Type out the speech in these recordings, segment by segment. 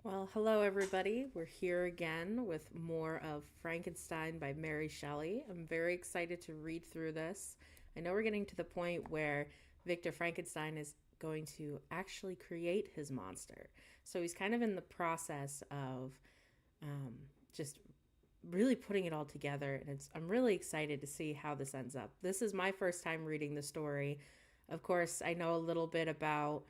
Well, hello everybody. We're here again with more of Frankenstein by Mary Shelley. I'm very excited to read through this. I know we're getting to the point where Victor Frankenstein is going to actually create his monster. So he's kind of in the process of just really putting it all together, and I'm really excited to see how this ends up. This is my first time reading the story. Of course, I know a little bit about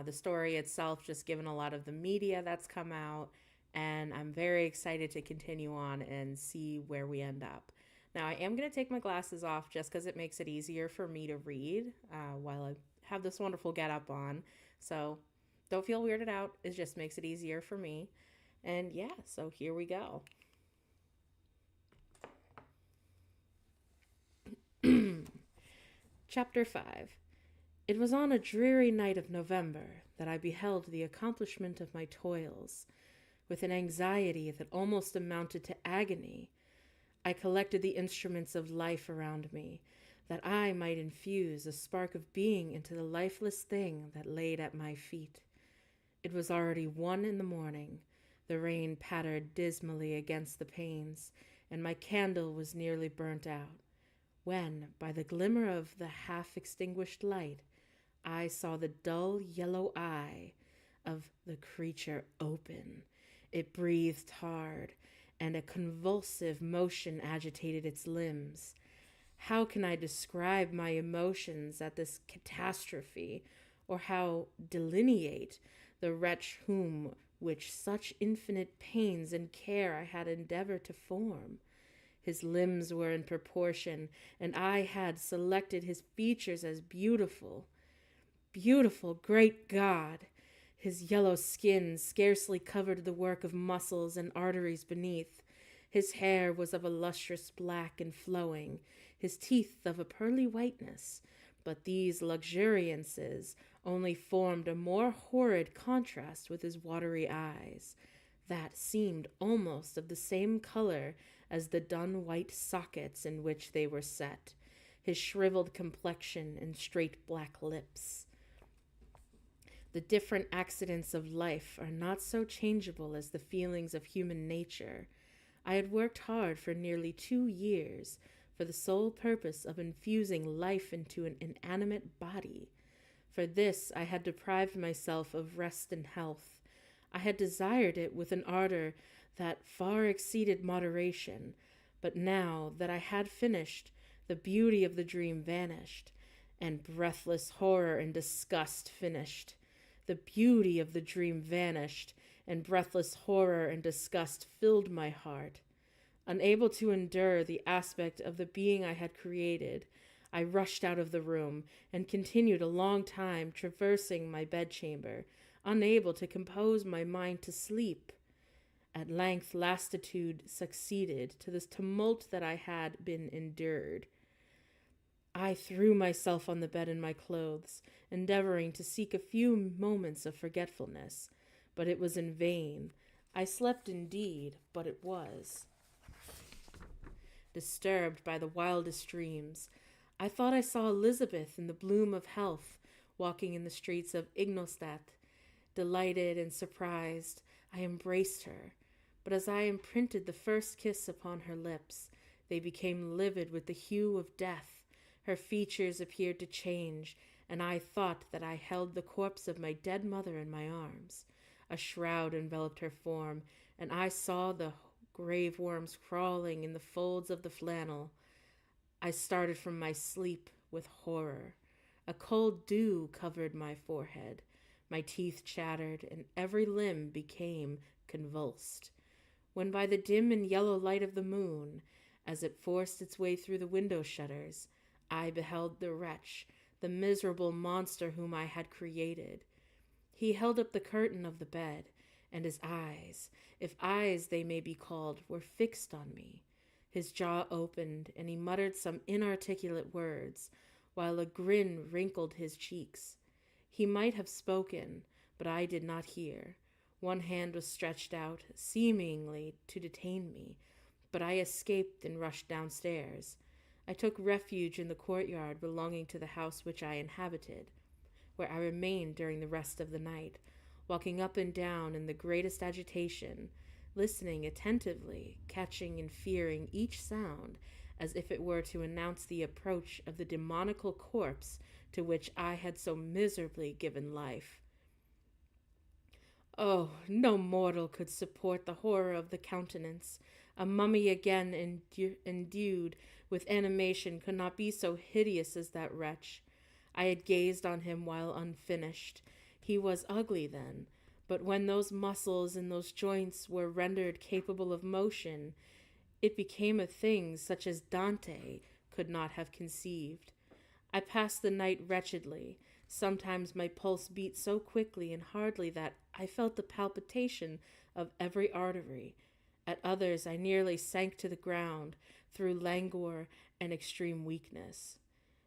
the story itself, just given a lot of the media that's come out, and I'm very excited to continue on and see where we end up. Now, I am going to take my glasses off just because it makes it easier for me to read while I have this wonderful get up on. So don't feel weirded out. It just makes it easier for me. And yeah, so here we go. Chapter 5. It was on a dreary night of November that I beheld the accomplishment of my toils. With an anxiety that almost amounted to agony, I collected the instruments of life around me, that I might infuse a spark of being into the lifeless thing that laid at my feet. It was already 1 in the morning. The rain pattered dismally against the panes, and my candle was nearly burnt out, when, by the glimmer of the half-extinguished light, I saw the dull yellow eye of the creature open. It breathed hard, and a convulsive motion agitated its limbs. How can I describe my emotions at this catastrophe, or how delineate the wretch whom which such infinite pains and care I had endeavored to form? His limbs were in proportion, and I had selected his features as beautiful. Beautiful, great God! His yellow skin scarcely covered the work of muscles and arteries beneath. His hair was of a lustrous black and flowing, his teeth of a pearly whiteness, but these luxuriances only formed a more horrid contrast with his watery eyes, that seemed almost of the same color as the dun white sockets in which they were set, his shriveled complexion and straight black lips. The different accidents of life are not so changeable as the feelings of human nature. I had worked hard for nearly 2 years for the sole purpose of infusing life into an inanimate body. For this I had deprived myself of rest and health. I had desired it with an ardor that far exceeded moderation, but now that I had finished, the beauty of the dream vanished, and breathless horror and disgust finished. The beauty of the dream vanished, and breathless horror and disgust filled my heart. Unable to endure the aspect of the being I had created, I rushed out of the room and continued a long time traversing my bedchamber, unable to compose my mind to sleep. At length lassitude succeeded to this tumult that I had been endured. I threw myself on the bed in my clothes, endeavoring to seek a few moments of forgetfulness, but it was in vain. I slept indeed, but it was disturbed by the wildest dreams. I thought I saw Elizabeth in the bloom of health, walking in the streets of Ingolstadt. Delighted and surprised, I embraced her, but as I imprinted the first kiss upon her lips, they became livid with the hue of death. Her features appeared to change, and I thought that I held the corpse of my dead mother in my arms. A shroud enveloped her form, and I saw the grave worms crawling in the folds of the flannel. I started from my sleep with horror. A cold dew covered my forehead. My teeth chattered, and every limb became convulsed. When by the dim and yellow light of the moon, as it forced its way through the window shutters, I beheld the wretch, the miserable monster whom I had created. He held up the curtain of the bed, and his eyes, if eyes they may be called, were fixed on me. His jaw opened, and he muttered some inarticulate words, while a grin wrinkled his cheeks. He might have spoken, but I did not hear. One hand was stretched out, seemingly to detain me, but I escaped and rushed downstairs. I took refuge in the courtyard belonging to the house which I inhabited, where I remained during the rest of the night, walking up and down in the greatest agitation, listening attentively, catching and fearing each sound, as if it were to announce the approach of the demoniacal corpse to which I had so miserably given life. Oh, no mortal could support the horror of the countenance. A mummy again endued with animation could not be so hideous as that wretch. I had gazed on him while unfinished. He was ugly then, but when those muscles and those joints were rendered capable of motion, it became a thing such as Dante could not have conceived. I passed the night wretchedly. Sometimes my pulse beat so quickly and hardly that I felt the palpitation of every artery. At others I nearly sank to the ground through languor and extreme weakness.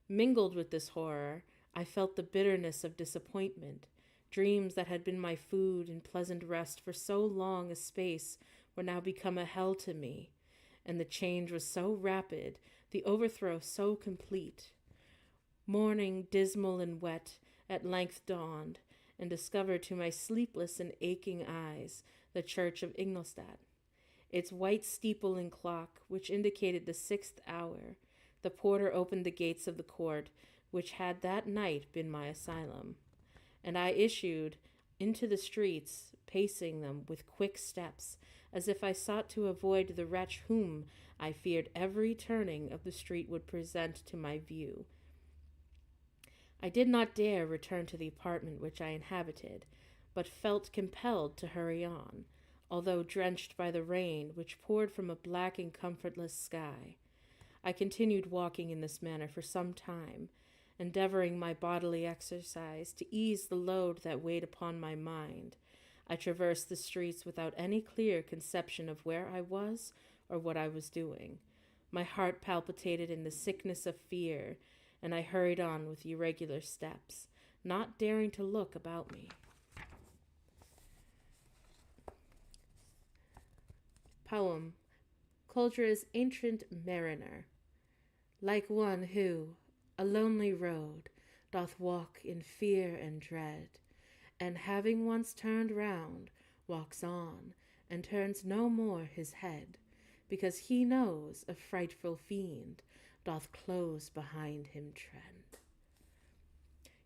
Mingled with this horror, I felt the bitterness of disappointment. Dreams that had been my food and pleasant rest for so long a space were now become a hell to me, and the change was so rapid, the overthrow so complete. Morning, dismal and wet, at length dawned, and discovered to my sleepless and aching eyes the church of Ingolstadt, its white steeple and clock, which indicated the 6th hour. The porter opened the gates of the court, which had that night been my asylum, and I issued into the streets, pacing them with quick steps, as if I sought to avoid the wretch whom I feared every turning of the street would present to my view. I did not dare return to the apartment which I inhabited, but felt compelled to hurry on, although drenched by the rain which poured from a black and comfortless sky. I continued walking in this manner for some time, endeavoring by bodily exercise to ease the load that weighed upon my mind. I traversed the streets without any clear conception of where I was or what I was doing. My heart palpitated in the sickness of fear, and I hurried on with irregular steps, not daring to look about me. Poem, Coldra's Ancient Mariner. Like one who, a lonely road, doth walk in fear and dread, and having once turned round, walks on, and turns no more his head, because he knows a frightful fiend doth close behind him tread.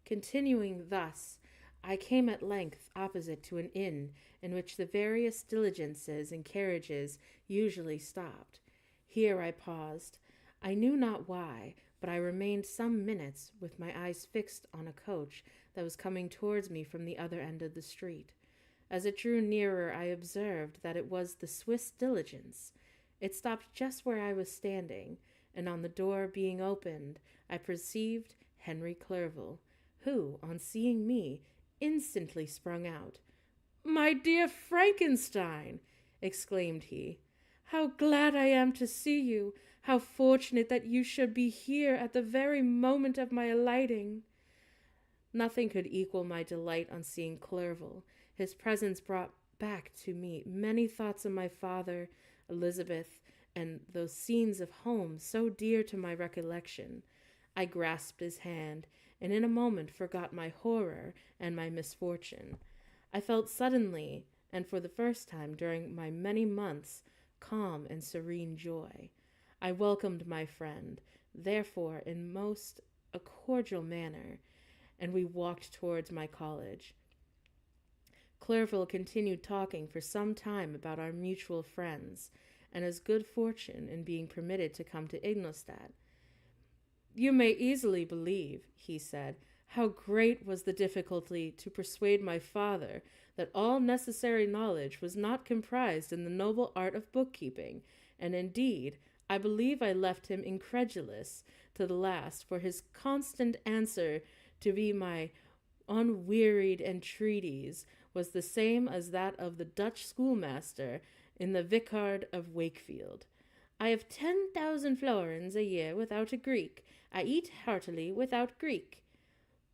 Continuing thus, I came at length opposite to an inn in which the various diligences and carriages usually stopped. Here I paused. I knew not why, but I remained some minutes with my eyes fixed on a coach that was coming towards me from the other end of the street. As it drew nearer, I observed that it was the Swiss diligence. It stopped just where I was standing, and on the door being opened, I perceived Henry Clerval, who, on seeing me, instantly sprung out. "My dear Frankenstein!" exclaimed he. "How glad I am to see you! How fortunate that you should be here at the very moment of my alighting!" Nothing could equal my delight on seeing Clerval. His presence brought back to me many thoughts of my father, Elizabeth, and those scenes of home so dear to my recollection. I grasped his hand, and in a moment forgot my horror and my misfortune. I felt suddenly, and for the first time during my many months, calm and serene joy. I welcomed my friend, therefore, in most a cordial manner, and we walked towards my college. Clerval continued talking for some time about our mutual friends, and his good fortune in being permitted to come to Ingolstadt. "You may easily believe," he said, "how great was the difficulty to persuade my father that all necessary knowledge was not comprised in the noble art of bookkeeping, and indeed, I believe I left him incredulous to the last, for his constant answer to be my unwearied entreaties was the same as that of the Dutch schoolmaster in the Vicard of Wakefield. 'I have 10,000 florins a year without a Greek. I eat heartily without Greek.'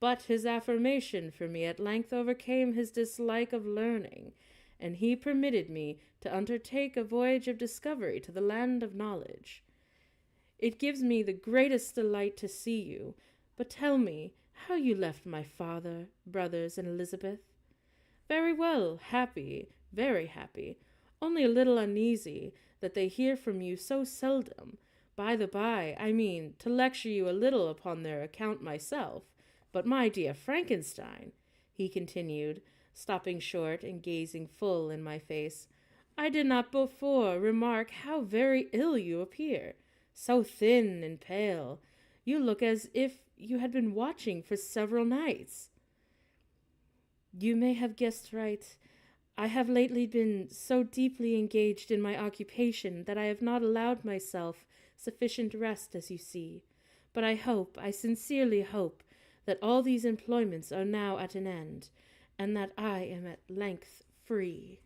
But his affirmation for me at length overcame his dislike of learning, and he permitted me to undertake a voyage of discovery to the land of knowledge. It gives me the greatest delight to see you, but tell me how you left my father, brothers, and Elizabeth." Very well, happy, very happy, only a little uneasy that they hear from you so seldom. By the by, I mean to lecture you a little upon their account myself. But my dear Frankenstein, he continued, stopping short and gazing full in my face, I did not before remark how very ill you appear. So thin and pale. You look as if you had been watching for several nights. You may have guessed right. I have lately been so deeply engaged in my occupation that I have not allowed myself sufficient rest, as you see. But I sincerely hope, that all these employments are now at an end, and that I am at length free.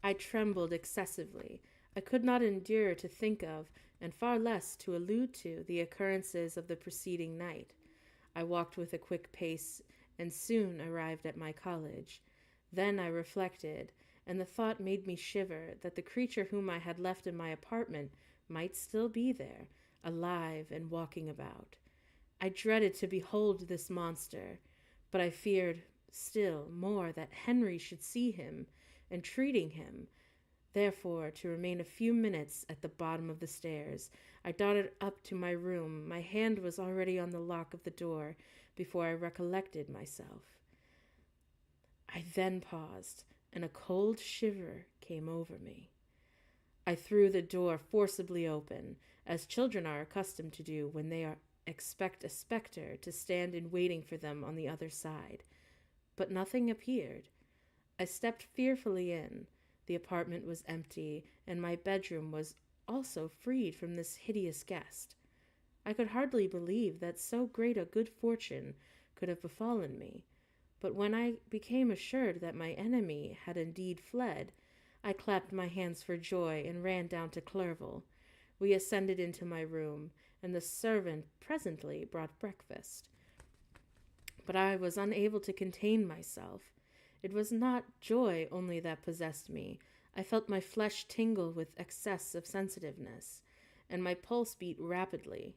I trembled excessively. I could not endure to think of, and far less to allude to, the occurrences of the preceding night. I walked with a quick pace, and soon arrived at my college. Then I reflected, and the thought made me shiver, that the creature whom I had left in my apartment might still be there, alive and walking about. I dreaded to behold this monster, but I feared still more that Henry should see him, entreating him, therefore, to remain a few minutes at the bottom of the stairs. I darted up to my room. My hand was already on the lock of the door before I recollected myself. I then paused, and a cold shiver came over me. I threw the door forcibly open, as children are accustomed to do when they expect a spectre to stand in waiting for them on the other side. But nothing appeared. I stepped fearfully in. The apartment was empty, and my bedroom was also freed from this hideous guest. I could hardly believe that so great a good fortune could have befallen me, but when I became assured that my enemy had indeed fled, I clapped my hands for joy and ran down to Clerval. We ascended into my room, and the servant presently brought breakfast. But I was unable to contain myself. It was not joy only that possessed me. I felt my flesh tingle with excess of sensitiveness, and my pulse beat rapidly.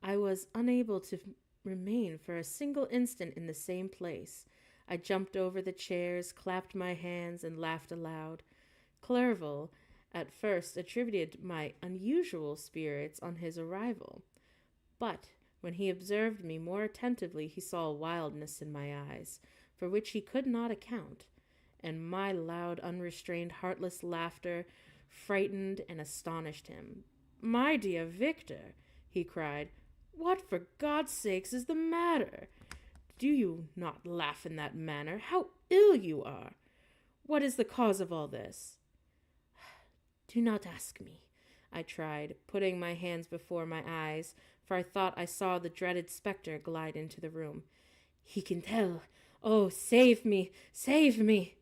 I was unable to remain for a single instant in the same place. I jumped over the chairs, clapped my hands, and laughed aloud. Clerval at first attributed my unusual spirits on his arrival, but when he observed me more attentively, he saw a wildness in my eyes, for which he could not account, and my loud, unrestrained, heartless laughter frightened and astonished him. "My dear Victor," he cried, "what for God's sake is the matter? Do you not laugh in that manner? How ill you are! What is the cause of all this?" "Do not ask me," I tried, putting my hands before my eyes, for I thought I saw the dreaded spectre glide into the room. "He can tell. Oh, save me! Save me!"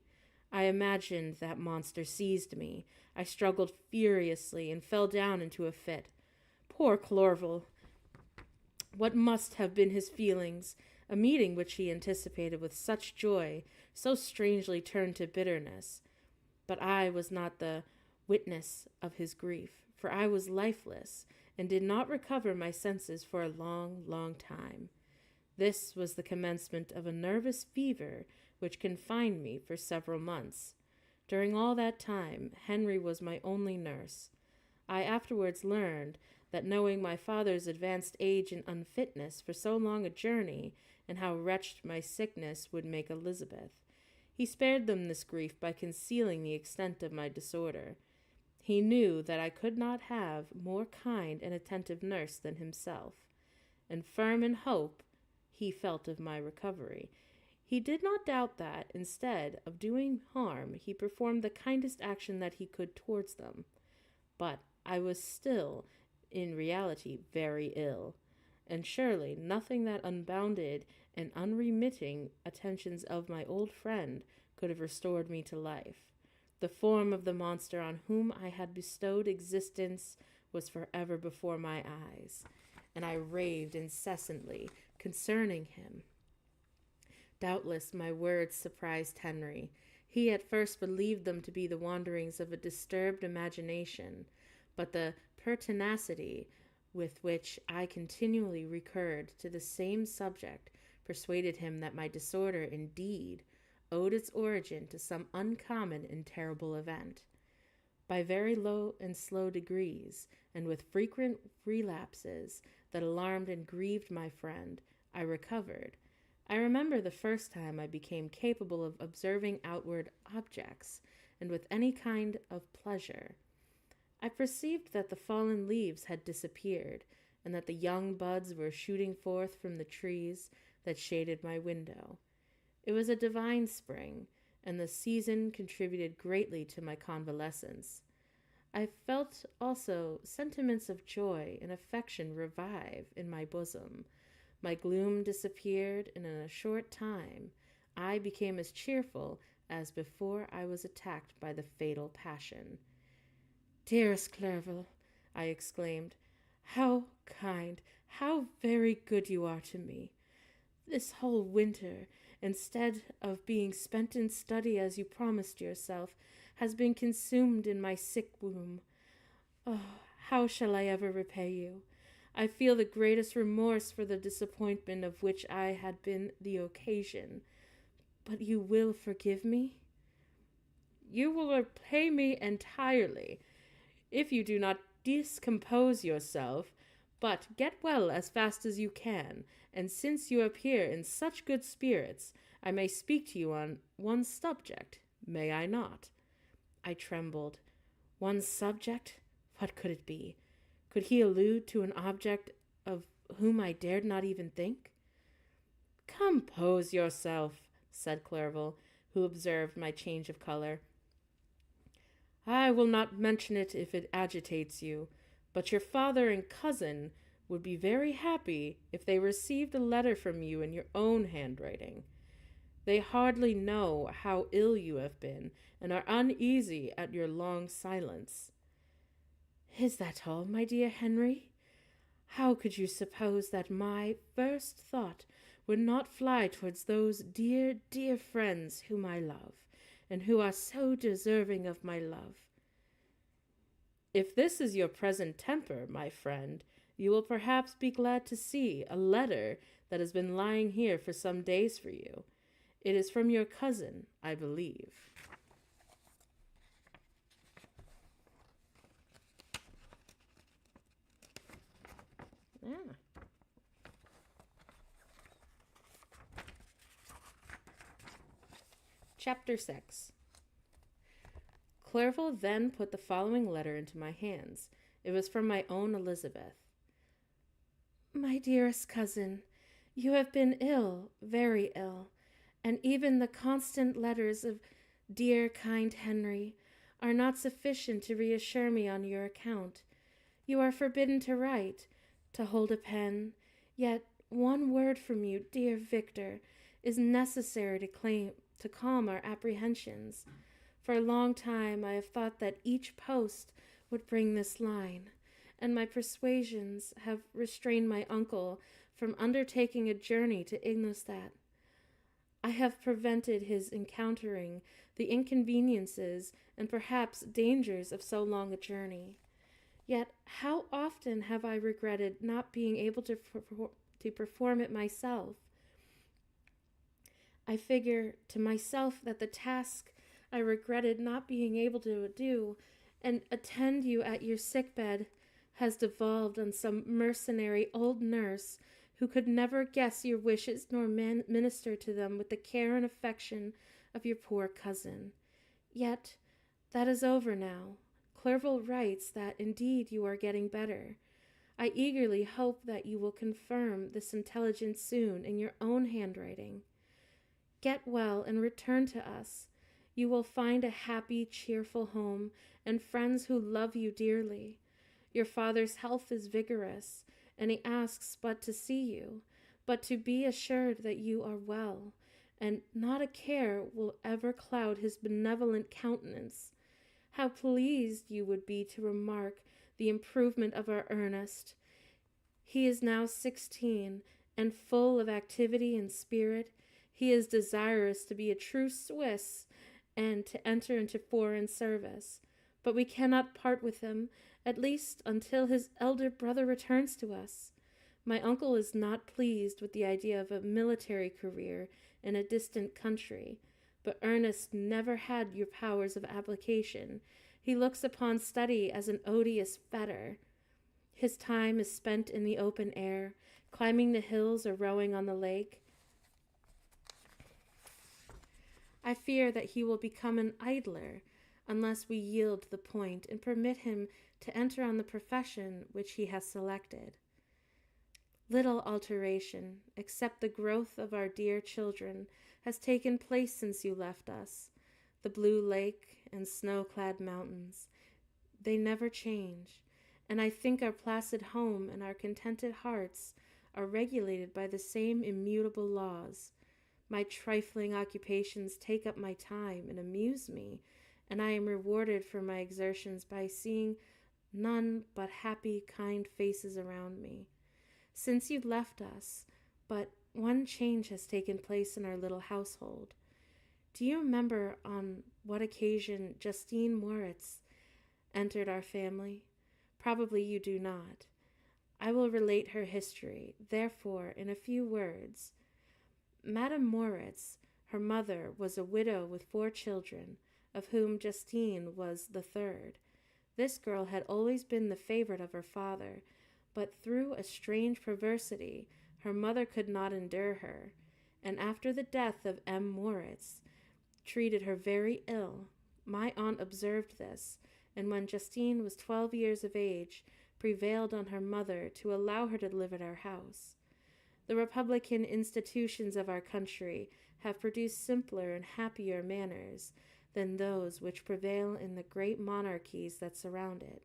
I imagined that monster seized me. I struggled furiously and fell down into a fit. Poor Clerval! What must have been his feelings? A meeting which he anticipated with such joy, so strangely turned to bitterness. But I was not the witness of his grief, for I was lifeless, and did not recover my senses for a long, long time. This was the commencement of a nervous fever which confined me for several months. During all that time, Henry was my only nurse. I afterwards learned that, knowing my father's advanced age and unfitness for so long a journey, and how wretched my sickness would make Elizabeth, he spared them this grief by concealing the extent of my disorder. He knew that I could not have more kind and attentive nurse than himself, and firm in hope he felt of my recovery. He did not doubt that, instead of doing harm, he performed the kindest action that he could towards them. But I was still, in reality, very ill, and surely nothing that unbounded and unremitting attentions of my old friend could have restored me to life. The form of the monster on whom I had bestowed existence was forever before my eyes, and I raved incessantly concerning him. Doubtless my words surprised Henry. He at first believed them to be the wanderings of a disturbed imagination, but the pertinacity with which I continually recurred to the same subject, persuaded him that my disorder indeed owed its origin to some uncommon and terrible event. By very low and slow degrees, and with frequent relapses that alarmed and grieved my friend, I recovered. I remember the first time I became capable of observing outward objects, and with any kind of pleasure. I perceived that the fallen leaves had disappeared, and that the young buds were shooting forth from the trees that shaded my window. It was a divine spring, and the season contributed greatly to my convalescence. I felt also sentiments of joy and affection revive in my bosom. My gloom disappeared, and in a short time I became as cheerful as before I was attacked by the fatal passion. "Dearest Clerval," I exclaimed, "how kind, how very good you are to me. This whole winter, instead of being spent in study as you promised yourself, has been consumed in my sick room. Oh, how shall I ever repay you? I feel the greatest remorse for the disappointment of which I had been the occasion. But you will forgive me?" "You will repay me entirely, if you do not discompose yourself, but get well as fast as you can, and since you appear in such good spirits, I may speak to you on one subject, may I not?" I trembled. One subject? What could it be? Could he allude to an object of whom I dared not even think? "Compose yourself," said Clerval, who observed my change of color. "I will not mention it if it agitates you, but your father and cousin would be very happy if they received a letter from you in your own handwriting. They hardly know how ill you have been, and are uneasy at your long silence." "Is that all, my dear Henry? How could you suppose that my first thought would not fly towards those dear, dear friends whom I love, and who are so deserving of my love? If this is your present temper, my friend, you will perhaps be glad to see a letter that has been lying here for some days for you. It is from your cousin, I believe." Ah. Chapter 6. Clerval then put the following letter into my hands. It was from my own Elizabeth. "My dearest cousin, you have been ill, very ill, and even the constant letters of dear, kind Henry are not sufficient to reassure me on your account. You are forbidden to write, to hold a pen, yet one word from you, dear Victor, is necessary to calm our apprehensions. For a long time I have thought that each post would bring this line, and my persuasions have restrained my uncle from undertaking a journey to Ingolstadt. I have prevented his encountering the inconveniences and perhaps dangers of so long a journey. Yet how often have I regretted not being able to perform it myself. I figure to myself that the task I regretted not being able to do and attend you at your sickbed has devolved on some mercenary old nurse who could never guess your wishes nor minister to them with the care and affection of your poor cousin. Yet that is over now. Clerval writes that indeed you are getting better. I eagerly hope that you will confirm this intelligence soon in your own handwriting. Get well and return to us. You will find a happy, cheerful home and friends who love you dearly. Your father's health is vigorous, and he asks but to see you, but to be assured that you are well, and not a care will ever cloud his benevolent countenance. How pleased you would be to remark the improvement of our Ernest. He is now 16, and full of activity and spirit. He is desirous to be a true Swiss and to enter into foreign service. But we cannot part with him, at least until his elder brother returns to us. My uncle is not pleased with the idea of a military career in a distant country, but Ernest never had your powers of application. He looks upon study as an odious fetter. His time is spent in the open air, climbing the hills or rowing on the lake. I fear that he will become an idler unless we yield the point and permit him to enter on the profession which he has selected. Little alteration, except the growth of our dear children, has taken place since you left us. The blue lake and snow-clad mountains, they never change, and I think our placid home and our contented hearts are regulated by the same immutable laws. My trifling occupations take up my time and amuse me, and I am rewarded for my exertions by seeing none but happy, kind faces around me. Since you left us, but one change has taken place in our little household. Do you remember on what occasion Justine Moritz entered our family? Probably you do not. I will relate her history, therefore, in a few words. Madame Moritz, her mother, was a widow with 4 children, of whom Justine was the third. This girl had always been the favorite of her father, but through a strange perversity, her mother could not endure her, and after the death of M. Moritz, treated her very ill. My aunt observed this, and when Justine was 12 years of age, prevailed on her mother to allow her to live at our house. The republican institutions of our country have produced simpler and happier manners than those which prevail in the great monarchies that surround it.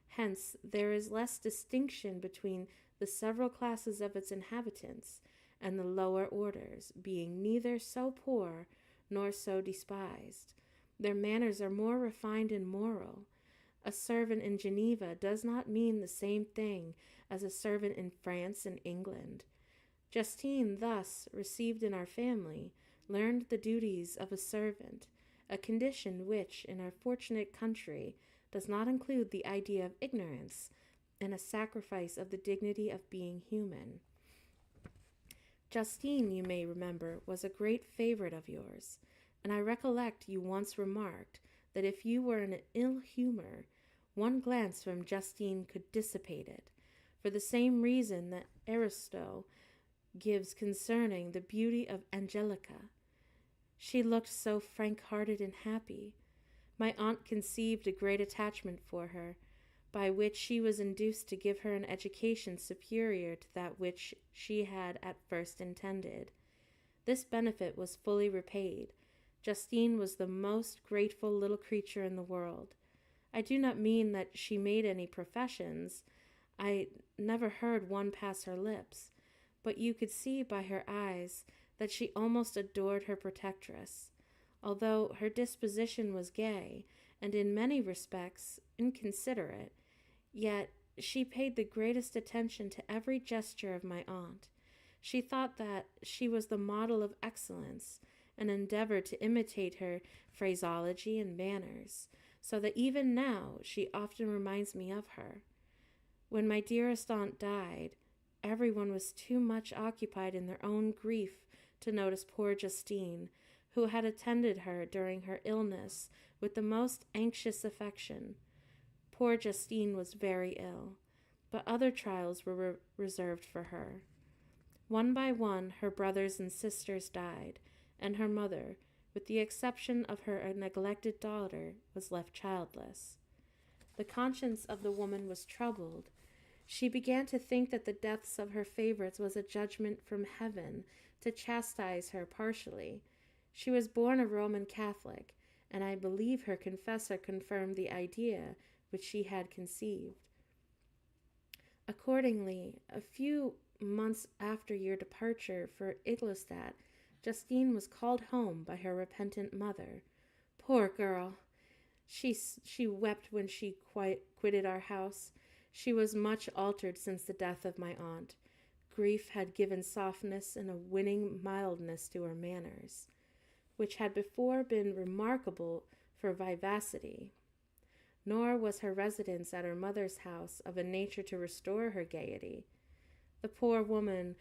Hence, there is less distinction between the several classes of its inhabitants, and the lower orders, being neither so poor nor so despised. Their manners are more refined and moral. A servant in Geneva does not mean the same thing as a servant in France and England. Justine, thus received in our family, learned the duties of a servant, a condition which, in our fortunate country, does not include the idea of ignorance and a sacrifice of the dignity of being human. Justine, you may remember, was a great favorite of yours, and I recollect you once remarked that if you were in an ill humor, one glance from Justine could dissipate it, for the same reason that Aristotle gives concerning the beauty of Angelica. She looked so frank-hearted and happy. My aunt conceived a great attachment for her, by which she was induced to give her an education superior to that which she had at first intended. This benefit was fully repaid. Justine was the most grateful little creature in the world. I do not mean that she made any professions. I never heard one pass her lips, but you could see by her eyes that she almost adored her protectress. Although her disposition was gay, and in many respects inconsiderate, yet she paid the greatest attention to every gesture of my aunt. She thought that she was the model of excellence, and endeavored to imitate her phraseology and manners, so that even now she often reminds me of her. When my dearest aunt died, everyone was too much occupied in their own grief to notice poor Justine, who had attended her during her illness with the most anxious affection. Poor Justine was very ill, but other trials were reserved for her. One by one, her brothers and sisters died, and her mother, with the exception of her neglected daughter, was left childless. The conscience of the woman was troubled. She began to think that the deaths of her favorites was a judgment from heaven to chastise her partially. She was born a Roman Catholic, and I believe her confessor confirmed the idea which she had conceived. Accordingly, a few months after your departure for Ingolstadt, Justine was called home by her repentant mother. Poor girl! She wept when she quitted our house. She was much altered since the death of my aunt. Grief had given softness and a winning mildness to her manners, which had before been remarkable for vivacity. nor was her residence at her mother's house of a nature to restore her gaiety. The poor woman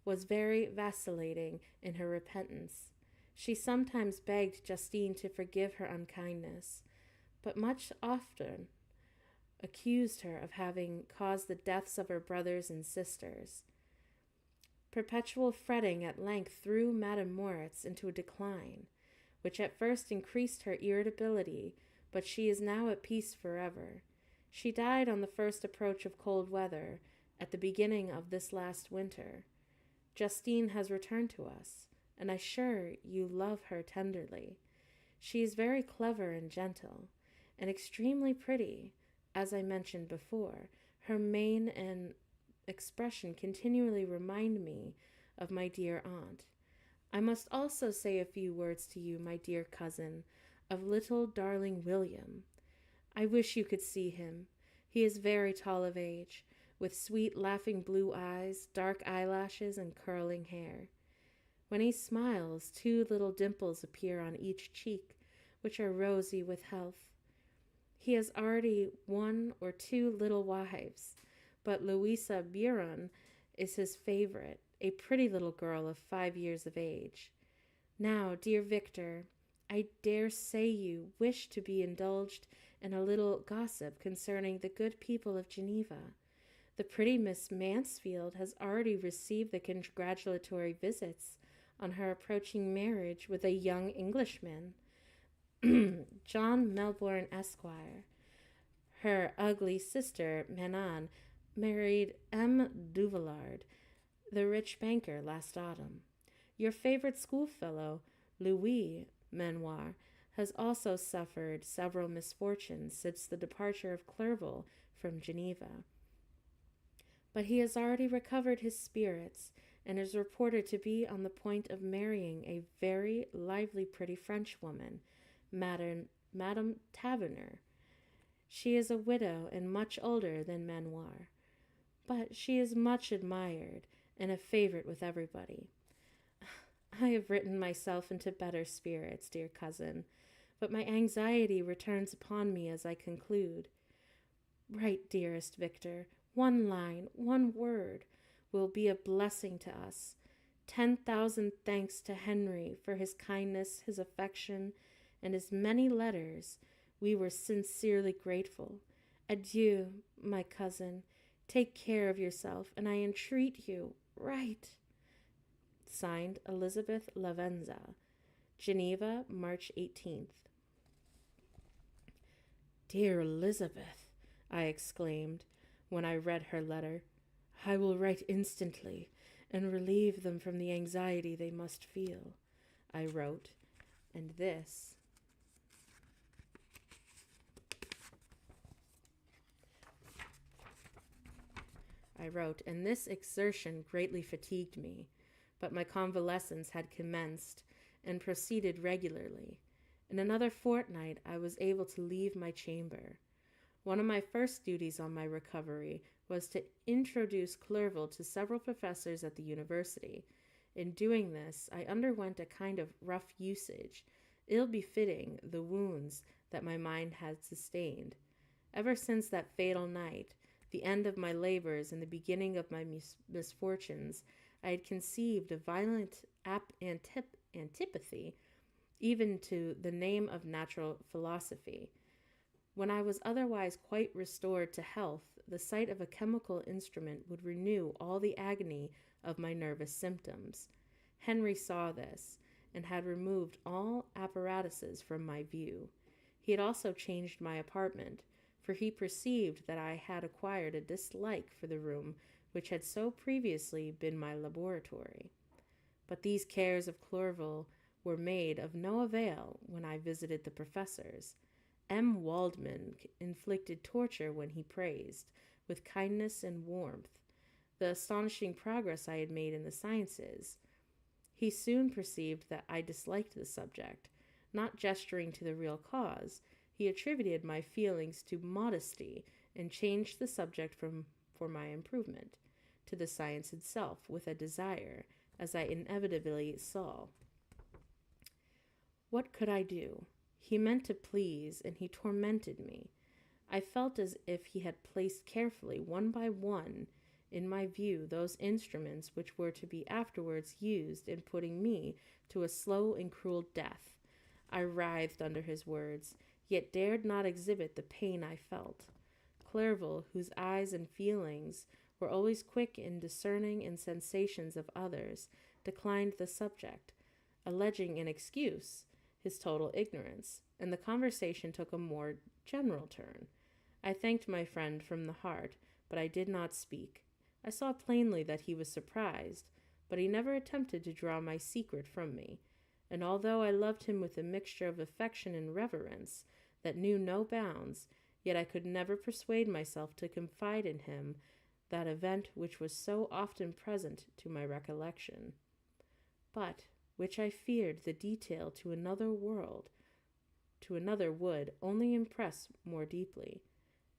was very vacillating in her repentance. She sometimes begged Justine to forgive her unkindness, but much often accused her of having caused the deaths of her brothers and sisters. Perpetual fretting at length threw Madame Moritz into a decline, which at first increased her irritability, but she is now at peace forever. She died on the first approach of cold weather, at the beginning of this last winter. Justine has returned to us, and I assure you love her tenderly. She is very clever and gentle, and extremely pretty, as I mentioned before. Her mien and expression continually remind me of my dear aunt. I must also say a few words to you, my dear cousin, of little darling William. I wish you could see him. He is very tall of age, with sweet laughing blue eyes, dark eyelashes, and curling hair. When he smiles, 2 little dimples appear on each cheek, which are rosy with health. He has already 1 or 2 little wives, but Louisa Biron is his favorite, a pretty little girl of 5 years of age. Now, dear Victor, I dare say you wish to be indulged in a little gossip concerning the good people of Geneva. The pretty Miss Mansfield has already received the congratulatory visits on her approaching marriage with a young Englishman, John Melbourne, Esquire. Her ugly sister, Manon, married M. Duvillard, the rich banker, last autumn. Your favorite schoolfellow, Louis Manoir, has also suffered several misfortunes since the departure of Clerval from Geneva. But he has already recovered his spirits, and is reported to be on the point of marrying a very lively, pretty Frenchwoman, Madame Taverner. She is a widow and much older than Manoir, but she is much admired and a favorite with everybody. I have written myself into better spirits, dear cousin, but my anxiety returns upon me as I conclude. Write, dearest Victor, 1 line, 1 word, will be a blessing to us. 10,000 thanks to Henry for his kindness, his affection, and his many letters. We were sincerely grateful. Adieu, my cousin. Take care of yourself, and I entreat you, write. Signed, Elizabeth Lavenza. Geneva, March 18th. Dear Elizabeth, I exclaimed when I read her letter, I will write instantly and relieve them from the anxiety they must feel. I wrote, and this exertion greatly fatigued me, but my convalescence had commenced and proceeded regularly. In another fortnight I was able to leave my chamber. One of my first duties on my recovery was to introduce Clerval to several professors at the university. In doing this, I underwent a kind of rough usage, ill befitting the wounds that my mind had sustained. Ever since that fatal night, the end of my labors and the beginning of my misfortunes, I had conceived a violent antipathy even to the name of natural philosophy. When I was otherwise quite restored to health, the sight of a chemical instrument would renew all the agony of my nervous symptoms. Henry saw this, and had removed all apparatuses from my view. He had also changed my apartment, for he perceived that I had acquired a dislike for the room which had so previously been my laboratory. But these cares of Clerval were made of no avail when I visited the professors. M. Waldman inflicted torture when he praised, with kindness and warmth, the astonishing progress I had made in the sciences. He soon perceived that I disliked the subject. Not gesturing to the real cause, he attributed my feelings to modesty and changed the subject for my improvement to the science itself with a desire, as I inevitably saw. What could I do? He meant to please, and he tormented me. I felt as if he had placed carefully, one by one, in my view, those instruments which were to be afterwards used in putting me to a slow and cruel death. I writhed under his words, yet dared not exhibit the pain I felt. Clerval, whose eyes and feelings were always quick in discerning in sensations of others, declined the subject, alleging in excuse his total ignorance, and the conversation took a more general turn. I thanked my friend from the heart, but I did not speak. I saw plainly that he was surprised, but he never attempted to draw my secret from me, and although I loved him with a mixture of affection and reverence that knew no bounds, yet I could never persuade myself to confide in him that event which was so often present to my recollection, but which I feared the detail to another would only impress more deeply.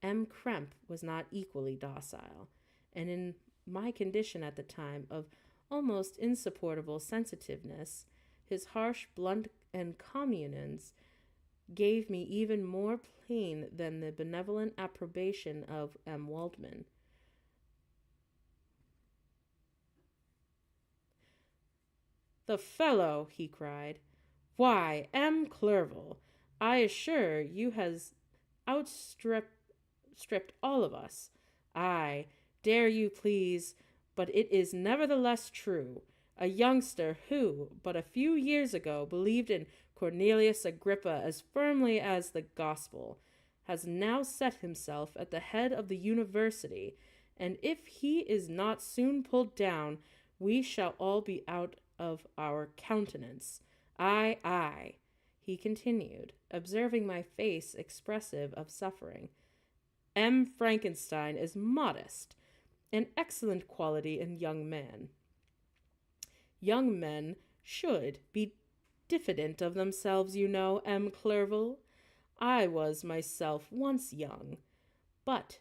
M. Krempe was not equally docile, and in my condition at the time of almost insupportable sensitiveness, his harsh, blunt, and communings gave me even more pain than the benevolent approbation of M. Waldman. "The fellow!" he cried. "Why, M. Clerval, I assure you has outstripped all of us. Aye, dare you please, but it is nevertheless true. A youngster who, but a few years ago, believed in Cornelius Agrippa as firmly as the gospel, has now set himself at the head of the university, and if he is not soon pulled down, we shall all be out of our countenance. Aye, aye," he continued, observing my face expressive of suffering. "M. Frankenstein is modest, an excellent quality in young men. Young men should be diffident of themselves, you know, M. Clerval. I was myself once young, but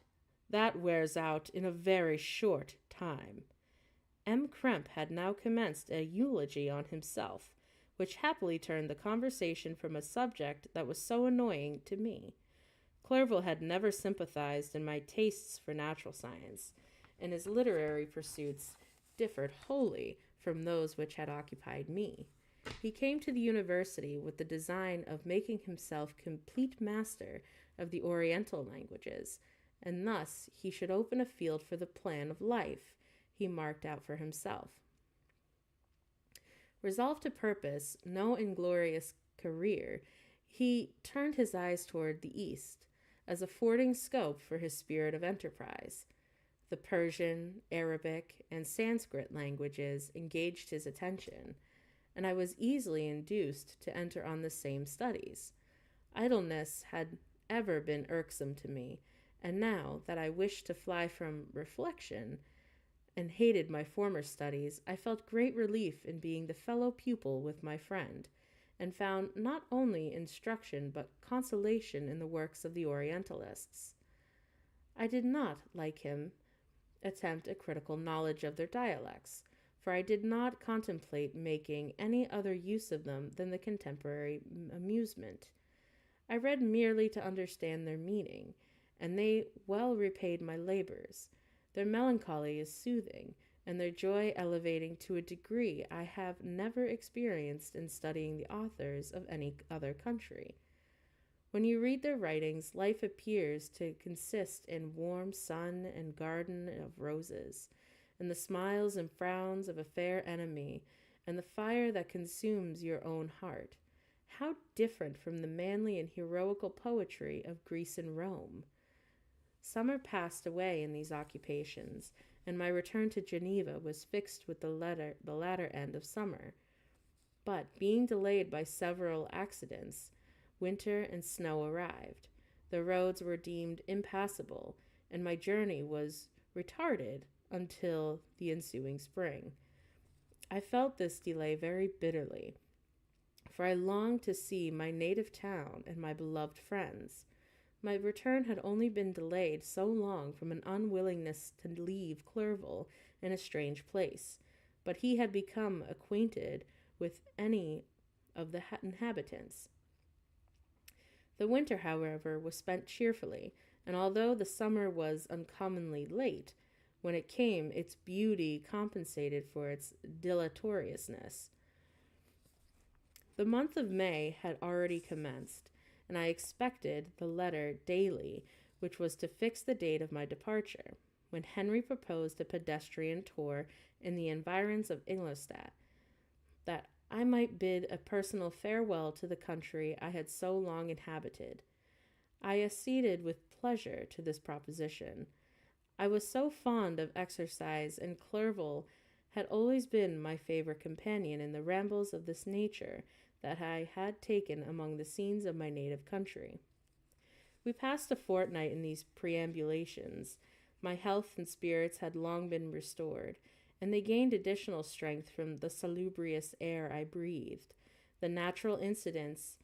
that wears out in a very short time." M. Krempe had now commenced a eulogy on himself, which happily turned the conversation from a subject that was so annoying to me. Clerval had never sympathized in my tastes for natural science, and his literary pursuits differed wholly from those which had occupied me. He came to the university with the design of making himself complete master of the Oriental languages, and thus he should open a field for the plan of life he marked out for himself. Resolved to purpose no inglorious career, he turned his eyes toward the east, as affording scope for his spirit of enterprise. The Persian, Arabic, and Sanskrit languages engaged his attention, and I was easily induced to enter on the same studies. Idleness had ever been irksome to me, and now that I wished to fly from reflection and hated my former studies, I felt great relief in being the fellow pupil with my friend, and found not only instruction but consolation in the works of the Orientalists. I did not, like him, attempt a critical knowledge of their dialects, for I did not contemplate making any other use of them than the contemporary amusement. I read merely to understand their meaning, and they well repaid my labors. Their melancholy is soothing, and their joy elevating to a degree I have never experienced in studying the authors of any other country. When you read their writings, life appears to consist in warm sun and garden of roses, and the smiles and frowns of a fair enemy, and the fire that consumes your own heart. How different from the manly and heroical poetry of Greece and Rome! Summer passed away in these occupations, and my return to Geneva was fixed with the latter end of summer. But, being delayed by several accidents, winter and snow arrived. The roads were deemed impassable, and my journey was retarded until the ensuing spring. I felt this delay very bitterly, for I longed to see my native town and my beloved friends. My return had only been delayed so long from an unwillingness to leave Clerval in a strange place, but he had become acquainted with any of the inhabitants. The winter, however, was spent cheerfully, and although the summer was uncommonly late, when it came, its beauty compensated for its dilatoriousness. The month of May had already commenced, and I expected the letter daily, which was to fix the date of my departure, when Henry proposed a pedestrian tour in the environs of Ingolstadt, that I might bid a personal farewell to the country I had so long inhabited. I acceded with pleasure to this proposition. I was so fond of exercise, and Clerval had always been my favorite companion in the rambles of this nature that I had taken among the scenes of my native country. We passed a fortnight in these perambulations. My health and spirits had long been restored, and they gained additional strength from the salubrious air I breathed, the natural incidents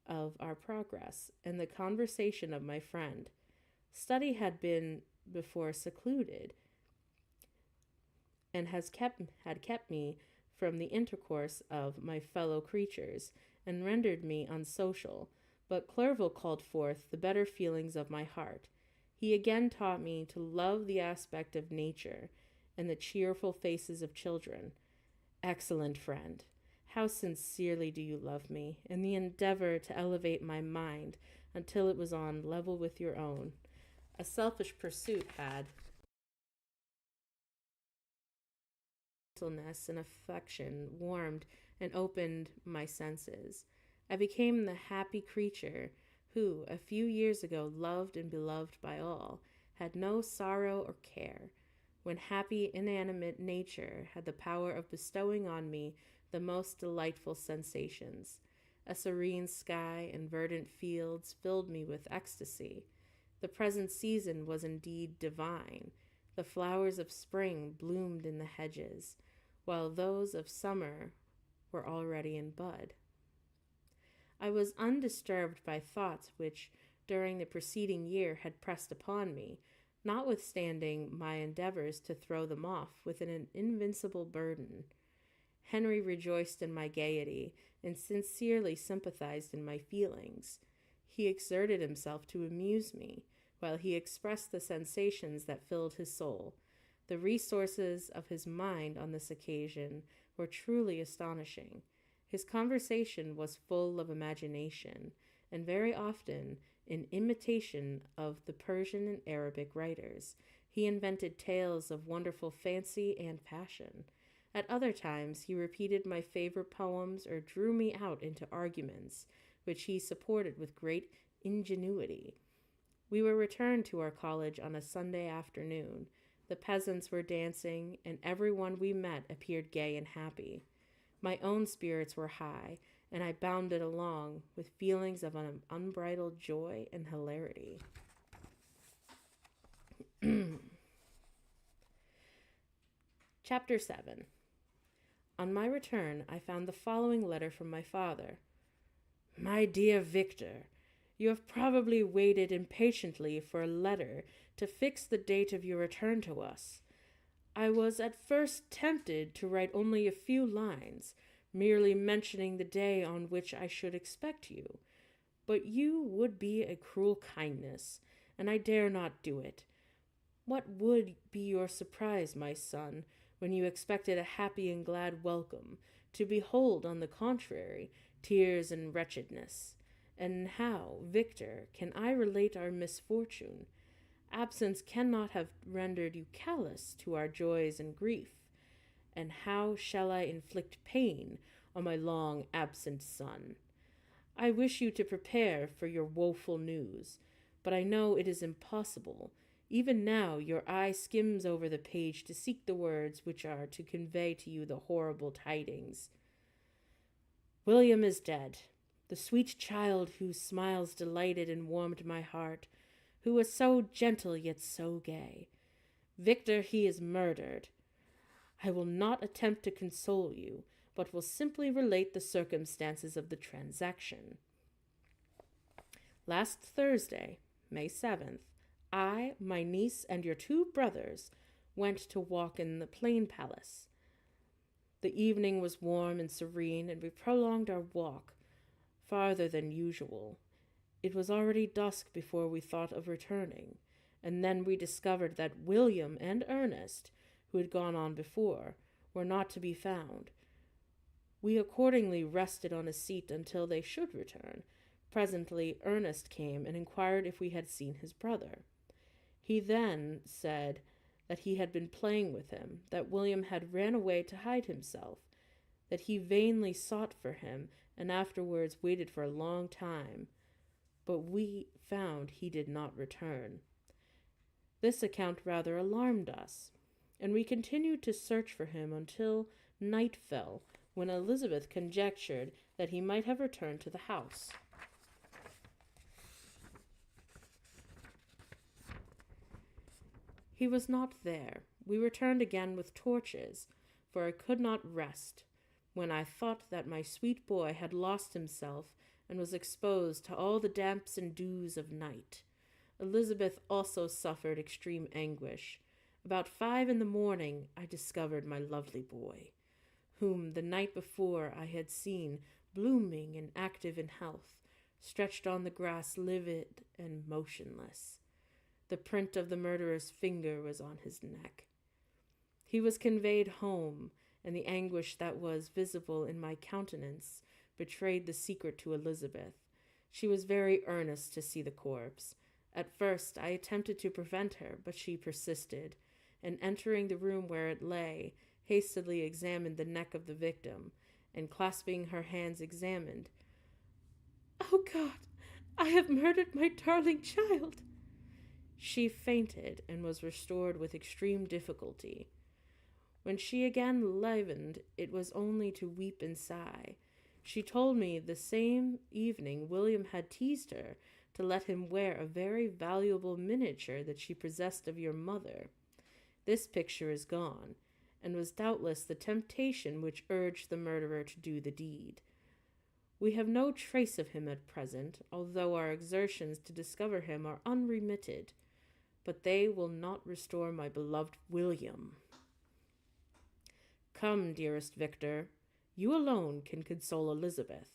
of our progress, and the conversation of my friend. Study had been before secluded, and had kept me from the intercourse of my fellow creatures, and rendered me unsocial. But Clerval called forth the better feelings of my heart. He again taught me to love the aspect of nature and the cheerful faces of children. Excellent friend, how sincerely do you love me, in the endeavor to elevate my mind until it was on level with your own. A selfish pursuit had gentleness and affection warmed and opened my senses. I became the happy creature who, a few years ago, loved and beloved by all, had no sorrow or care, when happy inanimate nature had the power of bestowing on me the most delightful sensations. A serene sky and verdant fields filled me with ecstasy. The present season was indeed divine. The flowers of spring bloomed in the hedges, while those of summer were already in bud. I was undisturbed by thoughts which, during the preceding year, had pressed upon me, notwithstanding my endeavors to throw them off with an invincible burden. Henry rejoiced in my gaiety, and sincerely sympathized in my feelings. He exerted himself to amuse me, while he expressed the sensations that filled his soul. The resources of his mind on this occasion were truly astonishing. His conversation was full of imagination, and very often, in imitation of the Persian and Arabic writers, he invented tales of wonderful fancy and passion. At other times, he repeated my favorite poems or drew me out into arguments, which he supported with great ingenuity. We were returned to our college on a Sunday afternoon. The peasants were dancing, and everyone we met appeared gay and happy. My own spirits were high, and I bounded along with feelings of an unbridled joy and hilarity. Chapter 7. On my return, I found the following letter from my father. My dear Victor, you have probably waited impatiently for a letter to fix the date of your return to us. I was at first tempted to write only a few lines, merely mentioning the day on which I should expect you. But you would be a cruel kindness, and I dare not do it. What would be your surprise, my son, when you expected a happy and glad welcome, to behold, on the contrary, tears and wretchedness? And how, Victor, can I relate our misfortune? Absence cannot have rendered you callous to our joys and grief. And how shall I inflict pain on my long absent son? I wish you to prepare for your woeful news, but I know it is impossible. Even now your eye skims over the page to seek the words which are to convey to you the horrible tidings. William is dead, the sweet child whose smiles delighted and warmed my heart, who was so gentle yet so gay. Victor, he is murdered. I will not attempt to console you, but will simply relate the circumstances of the transaction. Last Thursday, May 7th, I, my niece, and your 2 brothers went to walk in the Plain Palace. The evening was warm and serene, and we prolonged our walk farther than usual. It was already dusk before we thought of returning, and then we discovered that William and Ernest, who had gone on before, were not to be found. We accordingly rested on a seat until they should return. Presently Ernest came and inquired if we had seen his brother. He then said that he had been playing with him, that William had ran away to hide himself, that he vainly sought for him, and afterwards waited for a long time, but we found he did not return. This account rather alarmed us, and we continued to search for him until night fell, when Elizabeth conjectured that he might have returned to the house. He was not there. We returned again with torches, for I could not rest, when I thought that my sweet boy had lost himself and was exposed to all the damps and dews of night. Elizabeth also suffered extreme anguish. About 5 a.m, I discovered my lovely boy, whom the night before I had seen blooming and active in health, stretched on the grass livid and motionless. The print of the murderer's finger was on his neck. He was conveyed home, and the anguish that was visible in my countenance betrayed the secret to Elizabeth. She was very earnest to see the corpse. At first I attempted to prevent her, but she persisted, and entering the room where it lay, hastily examined the neck of the victim, and clasping her hands examined. "Oh God, I have murdered my darling child!" She fainted and was restored with extreme difficulty. When she again livened, it was only to weep and sigh. She told me the same evening William had teased her to let him wear a very valuable miniature that she possessed of your mother. This picture is gone, and was doubtless the temptation which urged the murderer to do the deed. We have no trace of him at present, although our exertions to discover him are unremitted, but they will not restore my beloved William. Come, dearest Victor, you alone can console Elizabeth.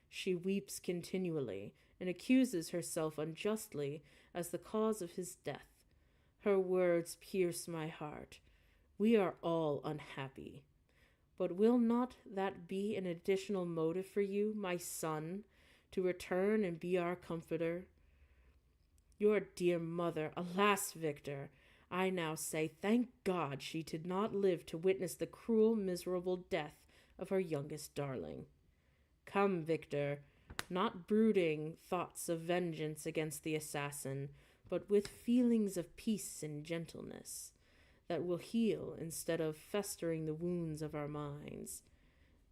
She weeps continually, and accuses herself unjustly as the cause of his death. Her words pierce my heart. We are all unhappy. But will not that be an additional motive for you, my son, to return and be our comforter? Your dear mother, alas, Victor, I now say, thank God she did not live to witness the cruel, miserable death of her youngest darling. Come, Victor, not brooding thoughts of vengeance against the assassin, but with feelings of peace and gentleness that will heal instead of festering the wounds of our minds.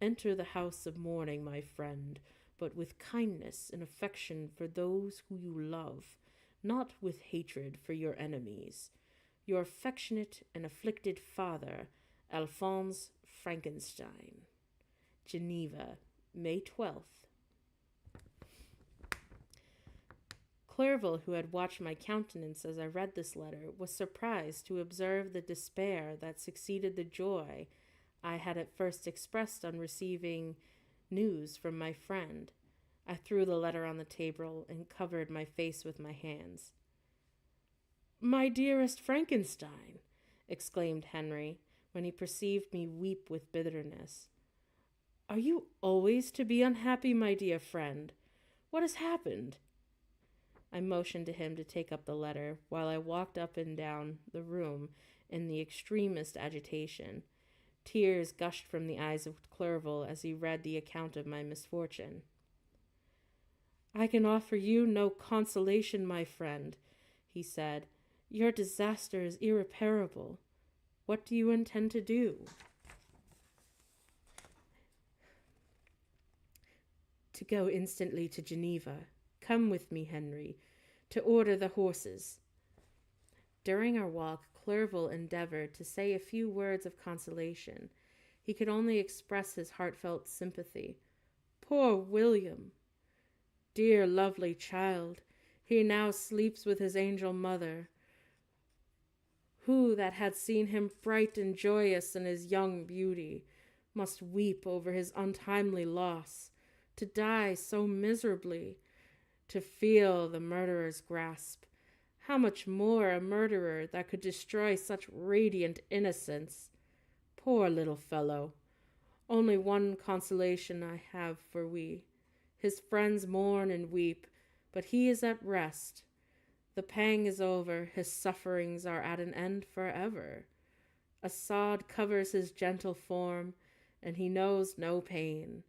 Enter the house of mourning, my friend, but with kindness and affection for those who you love, not with hatred for your enemies. Your affectionate and afflicted father, Alphonse Frankenstein. Geneva, May 12th. Clerval, who had watched my countenance as I read this letter, was surprised to observe the despair that succeeded the joy I had at first expressed on receiving news from my friend. I threw the letter on the table and covered my face with my hands. "My dearest Frankenstein," exclaimed Henry, when he perceived me weep with bitterness. "Are you always to be unhappy, my dear friend? What has happened?" I motioned to him to take up the letter, while I walked up and down the room in the extremest agitation. Tears gushed from the eyes of Clerval as he read the account of my misfortune. "I can offer you no consolation, my friend," he said. "Your disaster is irreparable. What do you intend to do?" "To go instantly to Geneva. Come with me, Henry, to order the horses." During our walk, Clerval endeavored to say a few words of consolation. He could only express his heartfelt sympathy. "Poor William! Dear, lovely child, he now sleeps with his angel mother. Who that had seen him bright and joyous in his young beauty must weep over his untimely loss, to die so miserably, to feel the murderer's grasp. How much more a murderer that could destroy such radiant innocence? Poor little fellow. Only one consolation I have for we. His friends mourn and weep, but he is at rest. The pang is over, his sufferings are at an end forever. A sod covers his gentle form, and he knows no pain.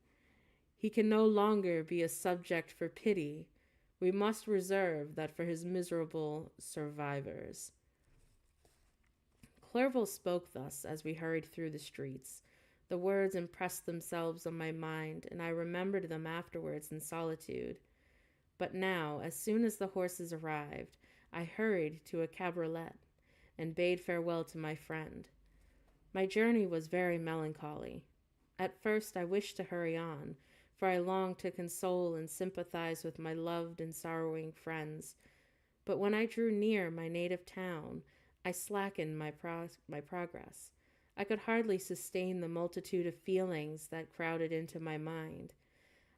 He can no longer be a subject for pity. We must reserve that for his miserable survivors. Clerval spoke thus as we hurried through the streets. The words impressed themselves on my mind, and I remembered them afterwards in solitude. But now, as soon as the horses arrived, I hurried to a cabriolet and bade farewell to my friend. My journey was very melancholy. At first I wished to hurry on, for I longed to console and sympathize with my loved and sorrowing friends. But when I drew near my native town, I slackened my progress. I could hardly sustain the multitude of feelings that crowded into my mind.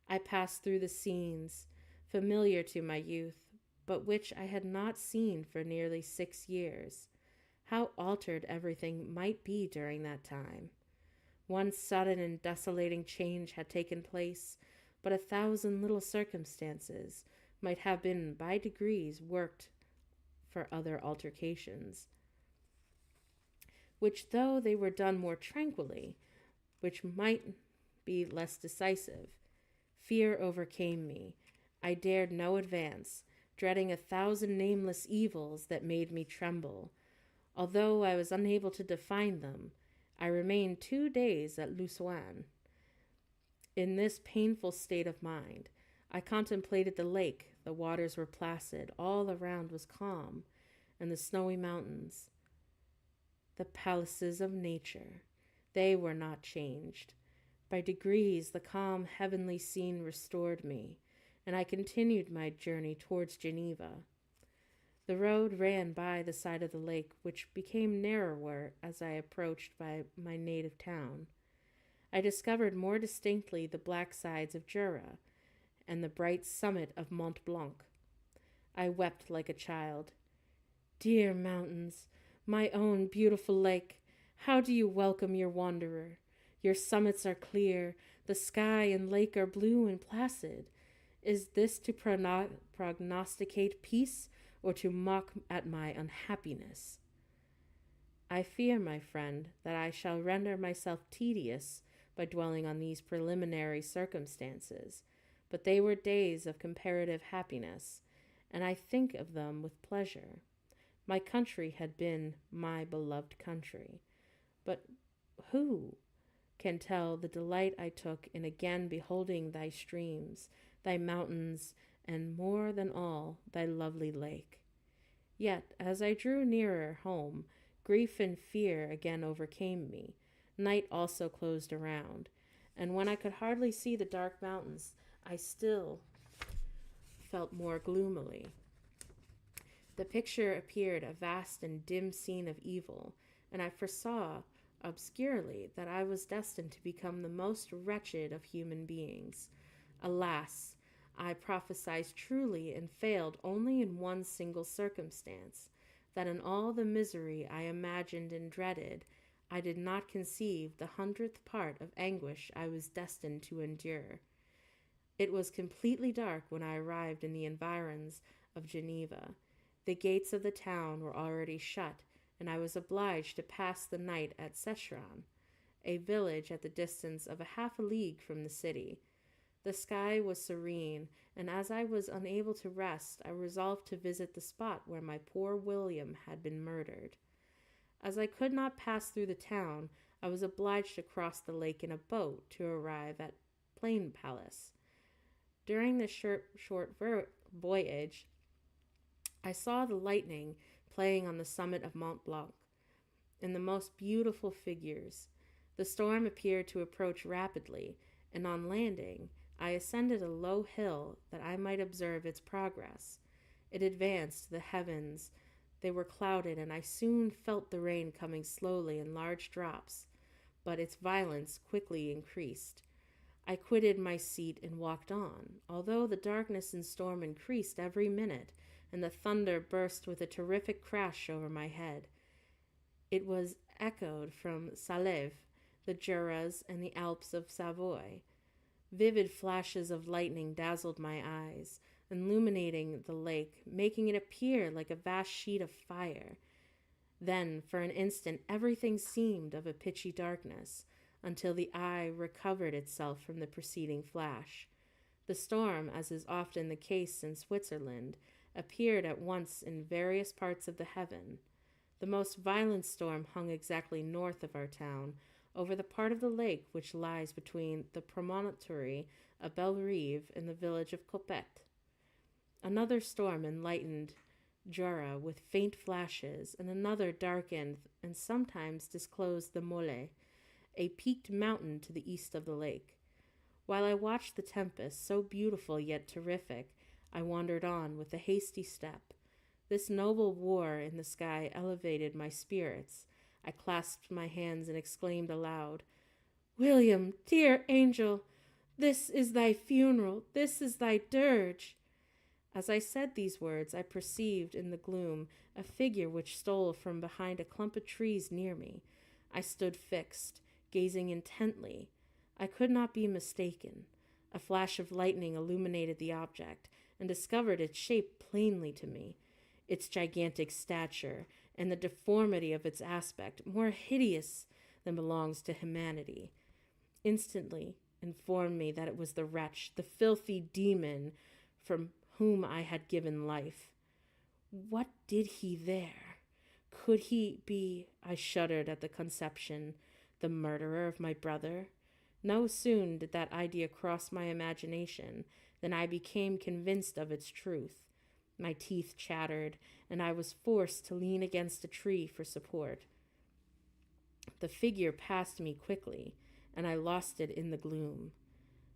I passed through the scenes, familiar to my youth, but which I had not seen for nearly 6 years. How altered everything might be during that time. One sudden and desolating change had taken place, but 1,000 little circumstances might have been by degrees worked for other altercations, which, though they were done more tranquilly, which might be less decisive. Fear overcame me. I dared no advance, dreading 1,000 nameless evils that made me tremble. Although I was unable to define them, I remained 2 days at Lucerne. In this painful state of mind, I contemplated the lake. The waters were placid, all around was calm, and the snowy mountains, the palaces of nature, they were not changed. By degrees, the calm heavenly scene restored me, and I continued my journey towards Geneva. The road ran by the side of the lake, which became narrower as I approached by my native town. I discovered more distinctly the black sides of Jura and the bright summit of Mont Blanc. I wept like a child. Dear mountains, my own beautiful lake, how do you welcome your wanderer? Your summits are clear, the sky and lake are blue and placid. Is this to prognosticate peace, or to mock at my unhappiness? I fear, my friend, that I shall render myself tedious by dwelling on these preliminary circumstances, but they were days of comparative happiness, and I think of them with pleasure. My country had been my beloved country, but who can tell the delight I took in again beholding thy streams, thy mountains, and more than all, thy lovely lake. Yet, as I drew nearer home, grief and fear again overcame me. Night also closed around, and when I could hardly see the dark mountains, I still felt more gloomily. The picture appeared a vast and dim scene of evil, and I foresaw obscurely that I was destined to become the most wretched of human beings. Alas, I prophesied truly and failed only in one single circumstance, that in all the misery I imagined and dreaded, I did not conceive the 100th part of anguish I was destined to endure. It was completely dark when I arrived in the environs of Geneva. The gates of the town were already shut, and I was obliged to pass the night at Secheron, a village at the distance of half a league from the city. The sky was serene, and as I was unable to rest, I resolved to visit the spot where my poor William had been murdered. As I could not pass through the town, I was obliged to cross the lake in a boat to arrive at Plain Palace. During the short voyage, I saw the lightning playing on the summit of Mont Blanc, and the most beautiful figures. The storm appeared to approach rapidly, and on landing, I ascended a low hill that I might observe its progress. It advanced to the heavens. They were clouded, and I soon felt the rain coming slowly in large drops, but its violence quickly increased. I quitted my seat and walked on, although the darkness and storm increased every minute, and the thunder burst with a terrific crash over my head. It was echoed from Salève, the Juras, and the Alps of Savoy. Vivid flashes of lightning dazzled my eyes, illuminating the lake, making it appear like a vast sheet of fire. Then, for an instant, everything seemed of a pitchy darkness, until the eye recovered itself from the preceding flash. The storm, as is often the case in Switzerland, appeared at once in various parts of the heaven. The most violent storm hung exactly north of our town, over the part of the lake which lies between the promontory of Bellerive and the village of Coppet. Another storm enlightened Jura with faint flashes, and another darkened and sometimes disclosed the Mole, a peaked mountain to the east of the lake. While I watched the tempest, so beautiful yet terrific, I wandered on with a hasty step. This noble war in the sky elevated my spirits. I clasped my hands and exclaimed aloud, "William, dear angel, this is thy funeral, this is thy dirge." As I said these words, I perceived in the gloom a figure which stole from behind a clump of trees near me. I stood fixed, gazing intently. I could not be mistaken. A flash of lightning illuminated the object, and discovered its shape plainly to me. Its gigantic stature, and the deformity of its aspect, more hideous than belongs to humanity, instantly informed me that it was the wretch, the filthy demon from whom I had given life. What did he there? Could he be, I shuddered at the conception, the murderer of my brother? No sooner did that idea cross my imagination than I became convinced of its truth. My teeth chattered, and I was forced to lean against a tree for support. The figure passed me quickly, and I lost it in the gloom.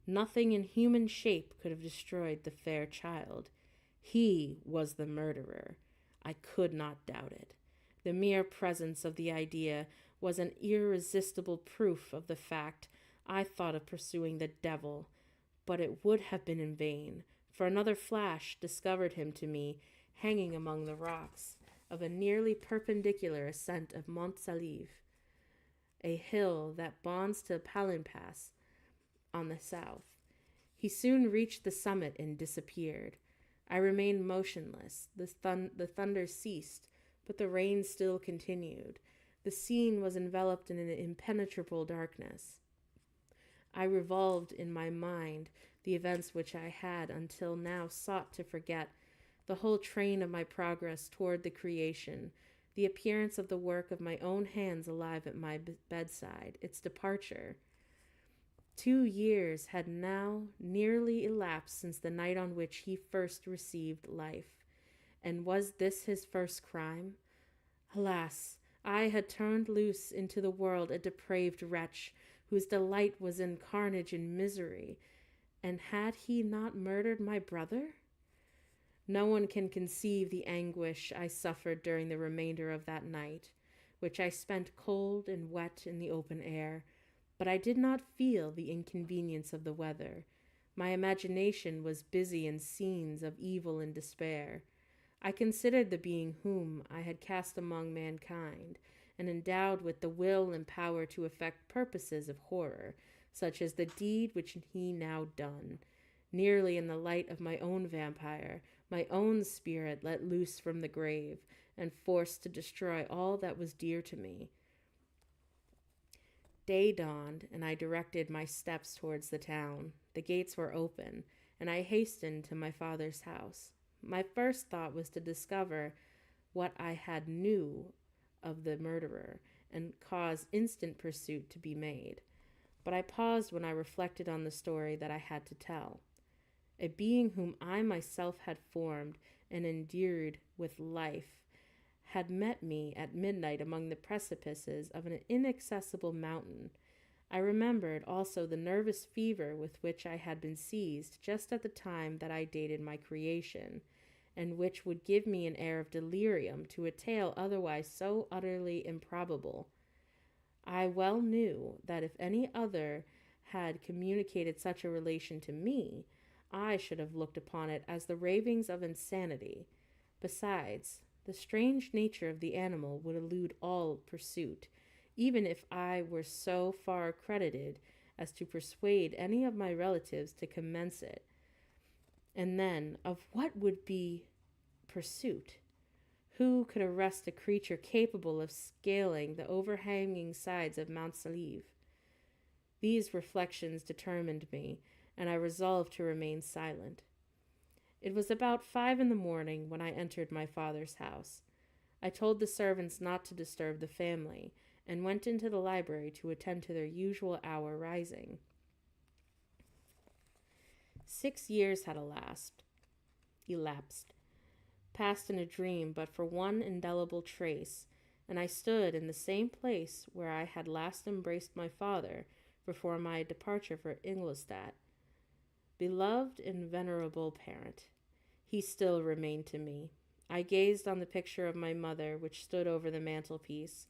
Nothing in human shape could have destroyed the fair child. He was the murderer. I could not doubt it. The mere presence of the idea was an irresistible proof of the fact. I thought of pursuing the devil, but it would have been in vain, for another flash discovered him to me hanging among the rocks of a nearly perpendicular ascent of Mont Salève, a hill that bonds to Palinpass on the south. He soon reached the summit and disappeared. I remained motionless. The thunder ceased, but the rain still continued. The scene was enveloped in an impenetrable darkness. I revolved in my mind the events which I had until now sought to forget, the whole train of my progress toward the creation, the appearance of the work of my own hands alive at my bedside, its departure. 2 years had now nearly elapsed since the night on which he first received life. And was this his first crime? Alas, I had turned loose into the world a depraved wretch, whose delight was in carnage and misery. And had he not murdered my brother? No one can conceive the anguish I suffered during the remainder of that night, which I spent cold and wet in the open air. But I did not feel the inconvenience of the weather. My imagination was busy in scenes of evil and despair. I considered the being whom I had cast among mankind, and endowed with the will and power to effect purposes of horror, such as the deed which he now done, nearly in the light of my own vampire, my own spirit let loose from the grave, and forced to destroy all that was dear to me. Day dawned, and I directed my steps towards the town. The gates were open, and I hastened to my father's house. My first thought was to discover what I had knew of the murderer, and cause instant pursuit to be made. But I paused when I reflected on the story that I had to tell. A being whom I myself had formed and endued with life had met me at midnight among the precipices of an inaccessible mountain. I remembered also the nervous fever with which I had been seized just at the time that I dated my creation, and which would give me an air of delirium to a tale otherwise so utterly improbable. I well knew that if any other had communicated such a relation to me, I should have looked upon it as the ravings of insanity. Besides, the strange nature of the animal would elude all pursuit, even if I were so far credited as to persuade any of my relatives to commence it. And then, of what would be pursuit? Who could arrest a creature capable of scaling the overhanging sides of Mount Saleve? These reflections determined me, and I resolved to remain silent. It was about 5 a.m. when I entered my father's house. I told the servants not to disturb the family, and went into the library to attend to their usual hour rising. 6 years had elapsed, passed in a dream but for one indelible trace, and I stood in the same place where I had last embraced my father before my departure for Ingolstadt. Beloved and venerable parent, he still remained to me. I gazed on the picture of my mother, which stood over the mantelpiece.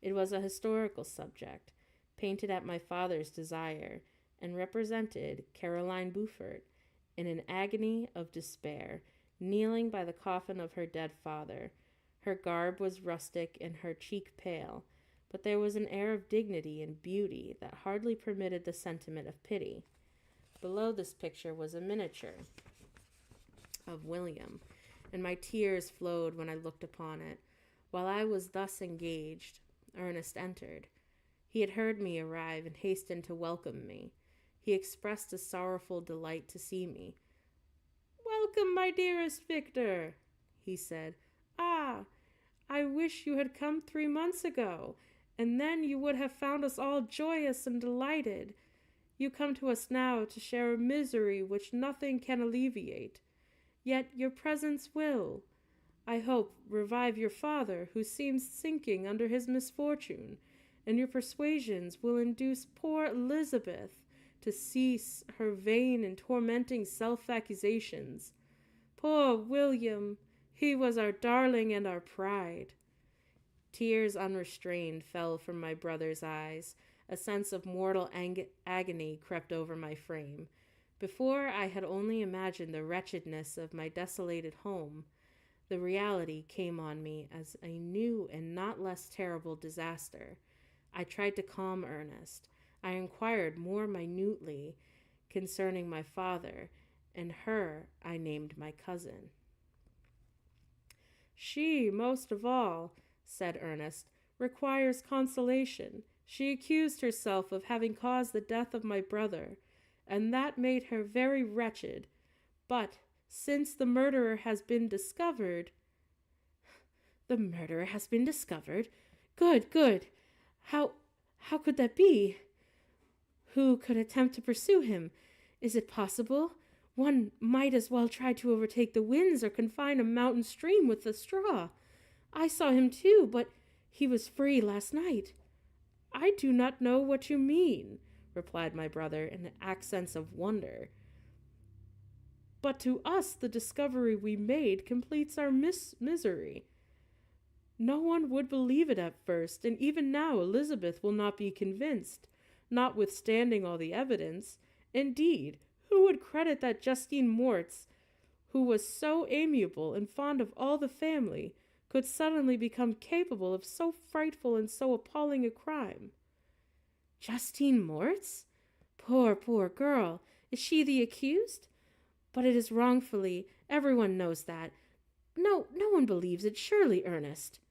It was a historical subject, painted at my father's desire, and represented Caroline Beaufort in an agony of despair, kneeling by the coffin of her dead father. Her garb was rustic and her cheek pale, but there was an air of dignity and beauty that hardly permitted the sentiment of pity. Below this picture was a miniature of William, and my tears flowed when I looked upon it. While I was thus engaged, Ernest entered. He had heard me arrive and hastened to welcome me. He expressed a sorrowful delight to see me. "Welcome, my dearest Victor," he said. "Ah, I wish you had come 3 months ago, and then you would have found us all joyous and delighted. You come to us now to share a misery which nothing can alleviate. Yet your presence will, I hope, revive your father, who seems sinking under his misfortune, and your persuasions will induce poor Elizabeth to cease her vain and tormenting self-accusations. Poor William, he was our darling and our pride." Tears unrestrained fell from my brother's eyes. A sense of mortal agony crept over my frame. Before I had only imagined the wretchedness of my desolated home. The reality came on me as a new and not less terrible disaster. I tried to calm Ernest. I inquired more minutely concerning my father, and her I named my cousin. "She, most of all," said Ernest, "requires consolation. She accused herself of having caused the death of my brother, and that made her very wretched. But since the murderer has been discovered—" "The murderer has been discovered? Good, good. How could that be? Who could attempt to pursue him? Is it possible? One might as well try to overtake the winds or confine a mountain stream with a straw. I saw him too, but he was free last night." "I do not know what you mean," replied my brother in accents of wonder. "But to us the discovery we made completes our misery. No one would believe it at first, and even now Elizabeth will not be convinced, notwithstanding all the evidence. Indeed, who would credit that Justine Moritz, who was so amiable and fond of all the family, could suddenly become capable of so frightful and so appalling a crime?" "Justine Moritz? Poor girl. Is she the accused? But it is wrongfully. Everyone knows that. No one believes it, surely, Ernest."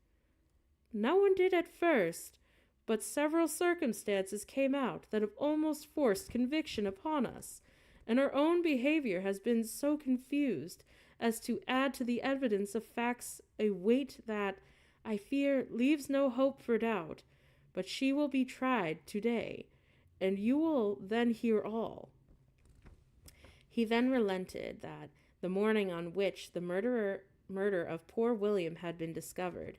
"No one did at first, but several circumstances came out that have almost forced conviction upon us, and our own behavior has been so confused as to add to the evidence of facts a weight that, I fear, leaves no hope for doubt. But she will be tried today, and you will then hear all." He then relented that, the morning on which the murder of poor William had been discovered,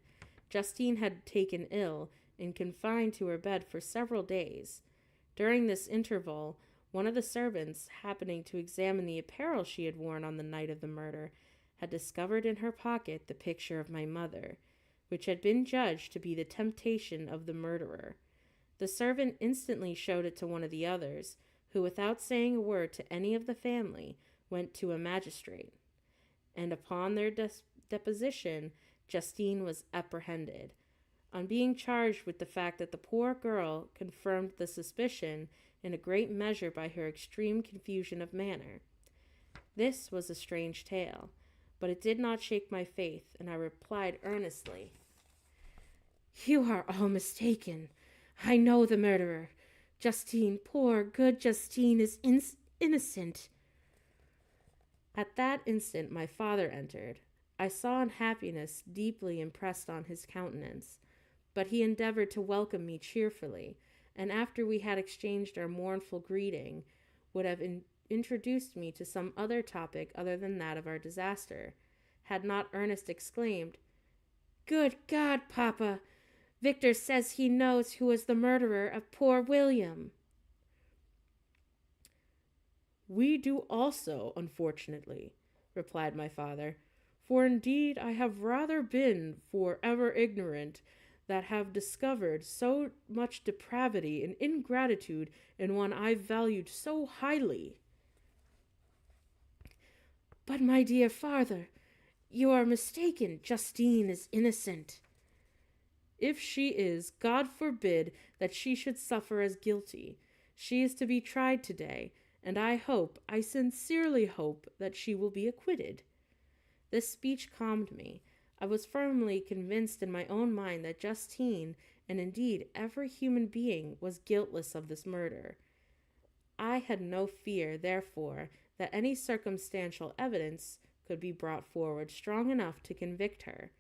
Justine had taken ill and confined to her bed for several days. During this interval, one of the servants, happening to examine the apparel she had worn on the night of the murder, had discovered in her pocket the picture of my mother, which had been judged to be the temptation of the murderer. The servant instantly showed it to one of the others, who, without saying a word to any of the family, went to a magistrate. And upon their deposition, Justine was apprehended. On being charged with the fact that the poor girl confirmed the suspicion in a great measure by her extreme confusion of manner. This was a strange tale, but it did not shake my faith, and I replied earnestly, "You are all mistaken. I know the murderer. Justine, poor, good Justine, is innocent." At that instant my father entered. I saw unhappiness deeply impressed on his countenance, but he endeavored to welcome me cheerfully, and after we had exchanged our mournful greeting, would have introduced me to some other topic other than that of our disaster, had not Ernest exclaimed, "Good God, Papa! Victor says he knows who was the murderer of poor William." "We do also, unfortunately," replied my father, "for indeed I have rather been for ever ignorant that have discovered so much depravity and ingratitude in one I valued so highly." "But, my dear father, you are mistaken. Justine is innocent." "If she is, God forbid that she should suffer as guilty. She is to be tried today, and I sincerely hope that she will be acquitted." This speech calmed me. I was firmly convinced in my own mind that Justine, and indeed every human being, was guiltless of this murder. I had no fear, therefore, that any circumstantial evidence could be brought forward strong enough to convict her.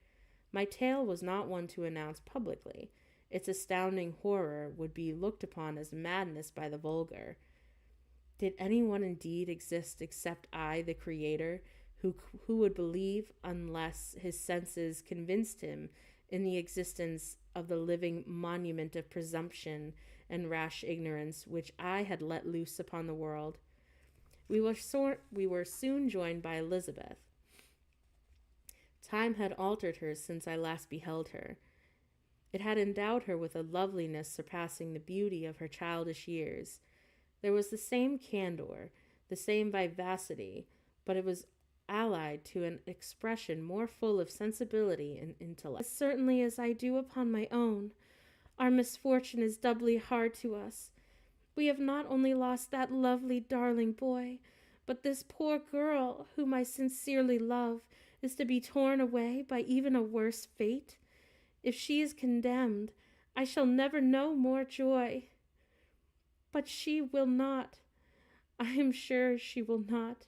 My tale was not one to announce publicly. Its astounding horror would be looked upon as madness by the vulgar. Did anyone indeed exist except I, the Creator, who would believe unless his senses convinced him in the existence of the living monument of presumption and rash ignorance which I had let loose upon the world? We were soon joined by Elizabeth. Time had altered her since I last beheld her. It had endowed her with a loveliness surpassing the beauty of her childish years. There was the same candor, the same vivacity, but it was allied to an expression more full of sensibility and intellect. "As certainly as I do upon my own, our misfortune is doubly hard to us. We have not only lost that lovely, darling boy, but this poor girl, whom I sincerely love, is to be torn away by even a worse fate. If she is condemned, I shall never know more joy. But she will not. I am sure she will not.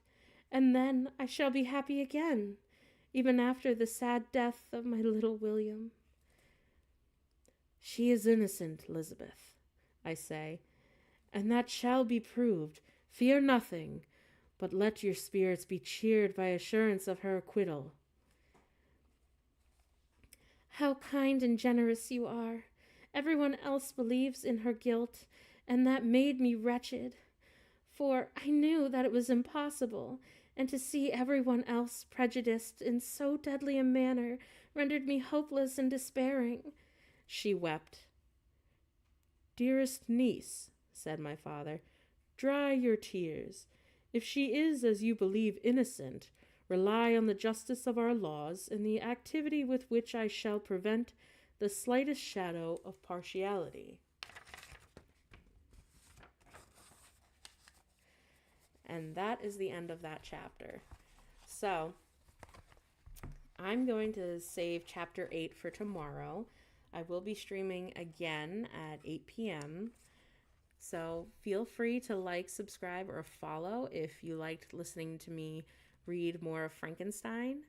And then I shall be happy again, even after the sad death of my little William." "She is innocent, Elizabeth," I say, "and that shall be proved. Fear nothing, but let your spirits be cheered by assurance of her acquittal." "How kind and generous you are. Everyone else believes in her guilt, and that made me wretched, for I knew that it was impossible, and to see everyone else prejudiced in so deadly a manner rendered me hopeless and despairing." She wept. "Dearest niece," said my father, "dry your tears. If she is, as you believe, innocent, rely on the justice of our laws and the activity with which I shall prevent the slightest shadow of partiality." And that is the end of that chapter. So, I'm going to save chapter 8 for tomorrow. I will be streaming again at 8 p.m. So feel free to like, subscribe, or follow if you liked listening to me read more of Frankenstein.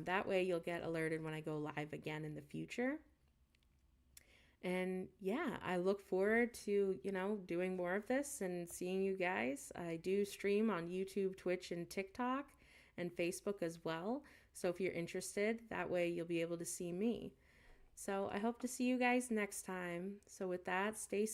That way you'll get alerted when I go live again in the future. And yeah, I look forward to, doing more of this and seeing you guys. I do stream on YouTube, Twitch, and TikTok, and Facebook as well. So if you're interested, that way you'll be able to see me. So I hope to see you guys next time. So with that, stay safe.